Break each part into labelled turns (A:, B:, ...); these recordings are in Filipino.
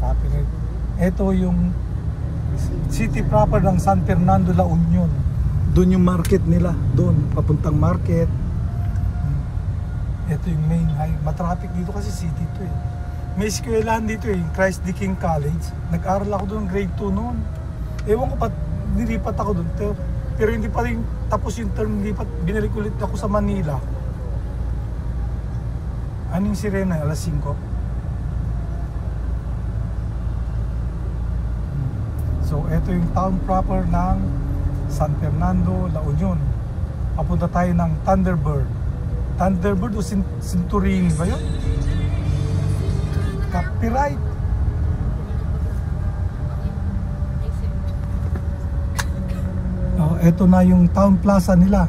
A: copyright. Ito yung city proper ng San Fernando, La Union. Doon yung market nila, doon papuntang market. Ito yung main high. Matraffic dito kasi city to eh. May eskwelahan dito eh, Christ the King College. Nag-aral ako doon grade 2 noon. Ewan ko pa, nilipat ako doon. Pero hindi pa rin tapos yung term, nilipat. Binalik ulit ako sa Manila. Anong sirena? Alas 5. So, ito yung town proper ng San Fernando, La Union. Papunta tayo ng Thunderbird. Thunderbird o Centurini ba yun? Copyright. Oh, ito na yung town plaza nila.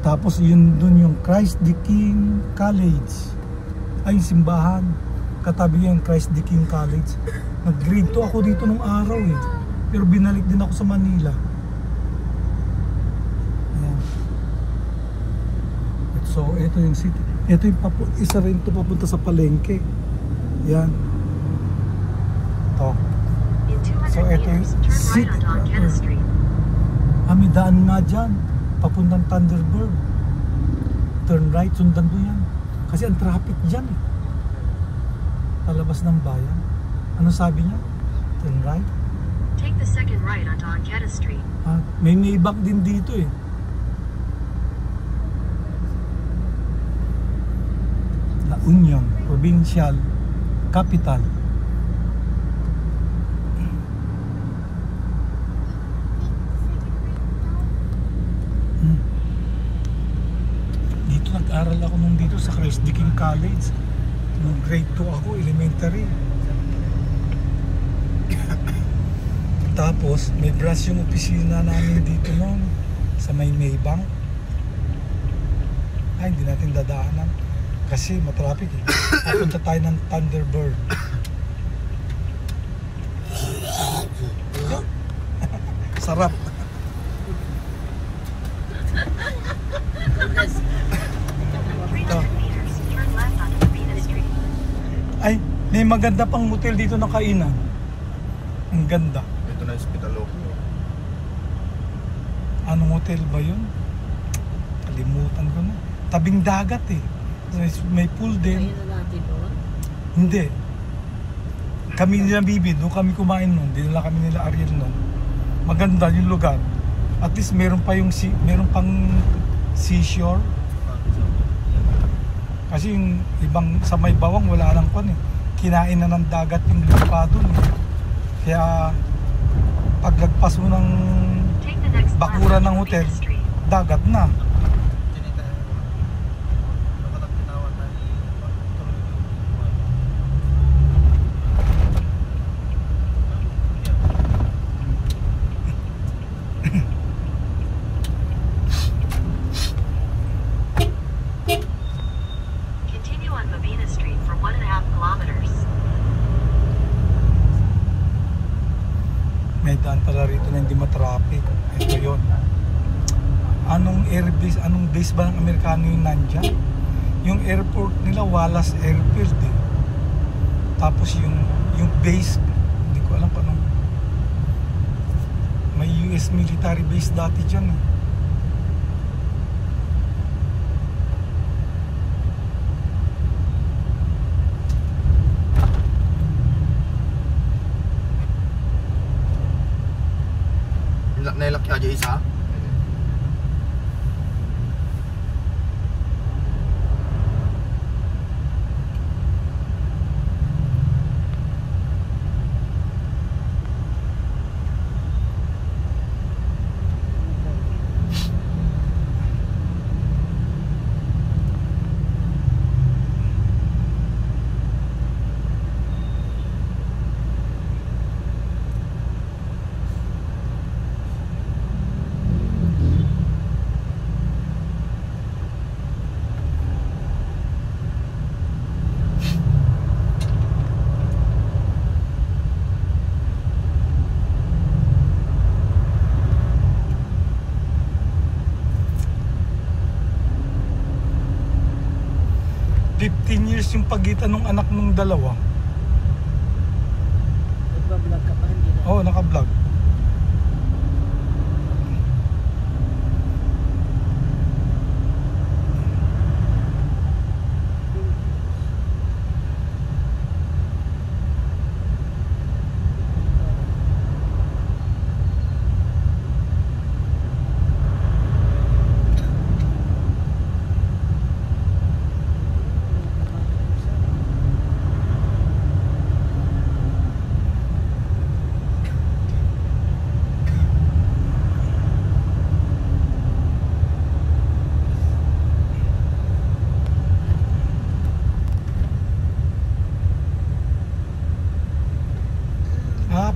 A: Tapos yun dun yung Christ the King College. Ay, simbahan. Katabi yung Christ the King College. Nag-grade 2 ako dito nung araw eh. Pero binalik din ako sa Manila. Ayan. So, ito yung city. Ito yung isa rin ito papunta sa palengke. Yan. Ito. So, ito yung city. May daan nga dyan. Papuntang Thunderbird. Turn right, sundan mo yan. Kasi ang traffic dyan eh. Palabas ng bayan. Ano sabi niya? Turn right?
B: Take the second right onto Arqueta Street.
A: May Maybach din dito eh. La Union, Provincial Capital. Dito nag-aral ako nung dito sa Christ the King College. Nung grade 2 ako, elementary. Tapos may branch yung opisina namin dito noon sa may Maybank. Ay, hindi natin dadaanan kasi matraffic eh. Papunta tayo ng Thunderbird. Sarap. Ito. Ay, may maganda pang motel dito na kainan. Ang ganda.
C: Ito na hospital.
A: Anong hotel ba yun? Kalimutan ko na. Tabing dagat eh. May pool din.
D: Ayun na natin doon?
A: Hindi. Kami nila Bibi, doon kami kumain nun. Dinala kami nila Ariel nun. Maganda yung lugar. At least meron pa yung meron pang seashore. Kasi yung ibang sa may bawang wala nang pan eh. Kinain na ng dagat yung lupa doon eh. Kaya paglagpas mo ng bakuran ng hotel, dagat na.
B: Continue on Mabini Street for 1.5 kilometers.
A: May daan pala rito na hindi matraffic. Ito yun. Anong airbase, anong base ba ng Amerikano yung nandyan? Yung airport nila, Wallace Airfield eh. Tapos yung base, hindi ko alam pa nung may US military base dati dyan eh.
C: Nailak aja isa. Years yung pagitan ng anak ng dalawa.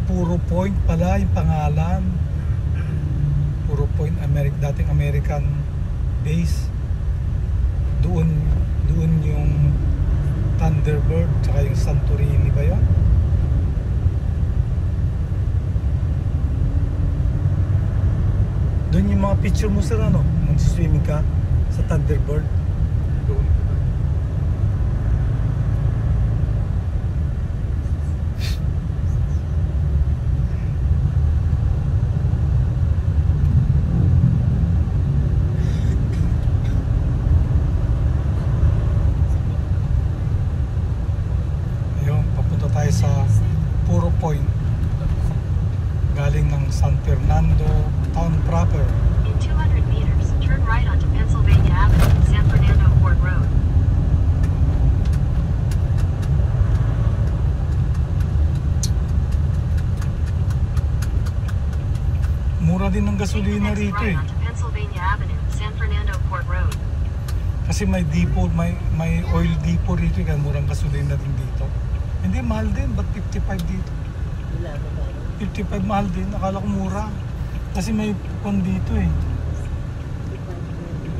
A: Puro Point pala yung pangalan. Puro Point, dating American base. Doon yung Thunderbird tsaka yung Santorini ba yun? Doon yung mga picture mo sir, ano? Mag-swimming ka sa Thunderbird.
C: Doon.
A: Ayun, papunta tayo sa Puro Point. Galing ng San Fernando town proper.
B: In 200 meters, turn right onto Pennsylvania Avenue, San Fernando Ford Road.
A: Mura din ng
B: Take the
A: gasolina
B: next
A: rito
B: right
A: eh.
B: onto Pennsylvania Avenue, San Fernando Ford Road.
A: Kasi may depot, may oil depot rito, kaya murang gasolina din dito. Hindi, mahal din. Ba't 55 dito? 55 mahal din. Akala ko mura. Kasi may pon dito eh.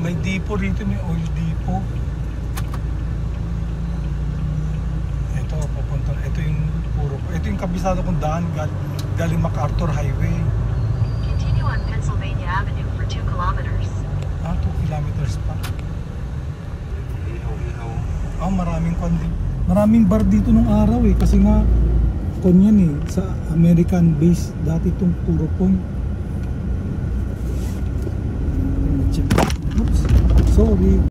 A: May depot rito, may oil depot. Ito, papunta. Ito yung puro. Ito yung kabisado kong daan galing MacArthur Highway.
B: Continue on Pennsylvania Avenue for 2 kilometers.
A: 2 kilometers pa.
C: Ihaw-ihaw.
A: Maraming bar dito nung araw eh. Kasi nga, yan eh, sa American base dati itong Puro Point. Oops, sorry.